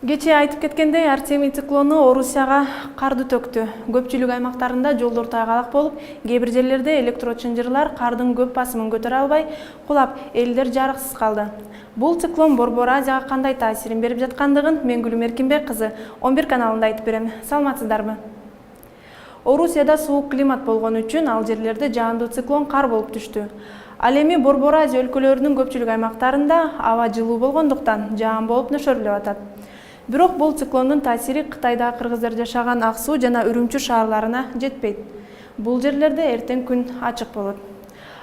Кечээ айтып кеткендей, Артемий циклону Орусияга карды төктү. Көпчүлүк аймактарында жолдор тайгалак болуп, кээ бир жерлерде электрочынжырлар кардын көп басымын көтөрө албай, кулап, элдер жарыксыз калды. Бул циклон Борбор Азияга кандай таасирин берип жаткандыгын мен Гүлүм Эркинбек кызы 11 каналында айтып берем. Саламатсыздарбы? Орусияда суук климат болгон үчүн ал жерлерде жаандуу циклон кар болуп түштү. Ал эми Борбор Азия өлкөлөрүнүн көпчүлүк аймактарында аба жылуу болгондуктан жаан болуп нөшөрлөп атат. Бирок бул циклондун таасири Кытайда кыргыздар жашаган Ак Суу жана Үрүмчү шаарларына жетпейт. Бул жерлерде эртең күн ачык болот.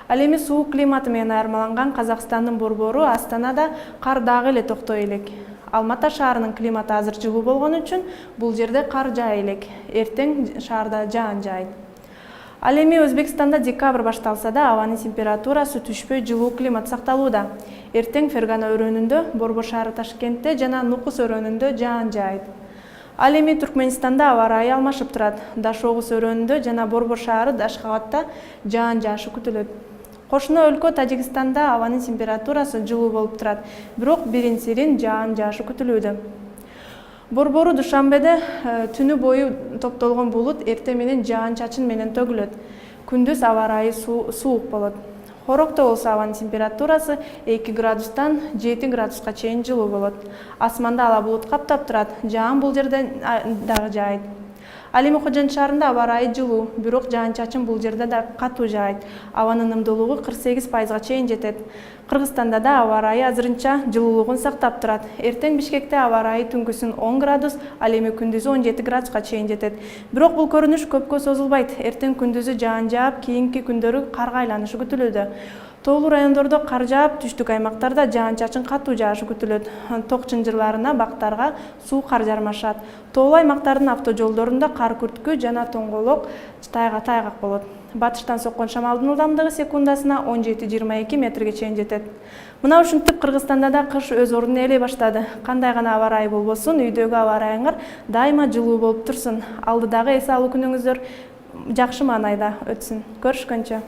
Ал эми суук климаты менен айырмаланган Казакстандын борбору Астанада кар дагы эле токтой элек. Алмата шаарынын климаты азыр жылуу болгон үчүн бул жерде кар жаа элек. Эртең шаарда жаан жаайт. Ал эми Өзбекстанда декабрь башталса да, абанын температурасы түшпөй жылуу климат сакталууда. Эртең Фергана өрөөнүндө, Борбор шаары Ташкентте жана Нукус өрөөнүндө жаан жаайт. Ал эми Түркмөнстанда аба ырайы алмашып турат. Даш-Огуз өрөөнүндө жана Борбор шаары Дашкабатта жаан жаашы күтүлөт. Кошуна өлкө Тажикстанда абанын температурасы жылуу болуп турат, бирок бирин-сирин жаан жаашы күтүлүүдө. Борбору Душанбеде түнү бою топтолгон булут эртең менен жаан-чачын менен төгүлөт. Күндүз аба ырайы суук болот. Хорокто болсо абанын температурасы 2 градустан 7 градуска чейин жылуу болот. Асманда ала булут каптап турат, жаан бул жерде дагы жаайт. Ал эми Кожоңу шаарында аба ырайы жылуу, бирок жаан-чачын бул жерде да катуу жаайт. Абанын ымдуулугу 48% чейин жетет. Кыргызстанда да аба ырайы азырынча жылуулугун сактап турат. Эртең Бишкекте аба ырайы түнкүсүн 10 градус, ал эми күндүзү 17 градуска чейин жетет. Бирок бул көрүнүш көпкө созулбайт. Эртең күндүзү жаан жаап, кийинки күндөрү карга айланышы күтүлүүдө. Тоолуу райондордо кар жаап, түштүк аймактарда жаан-чачын катуу жаашы күтүлөт. Ток чынжырларына, бактарга суу кар жармашат. Тоолуу аймактардын автожолдорунда кар күрткү жана тоңголок тайгак болот. Батыштан соккон шамалдын ылдамдыгы секундасына 17-22 метрге чейин жетет. Мына ушинтип Кыргызстанда да кыш өз ордун ээлей баштады. Кандай гана аба ырайы болбосун, үйдөгү аба ырайыңар дайыма жылуу болуп турсун. Алдыдагы эс алуу күнүңүздөр жакшы маанайда өтсүн. Көрүшкөнчө.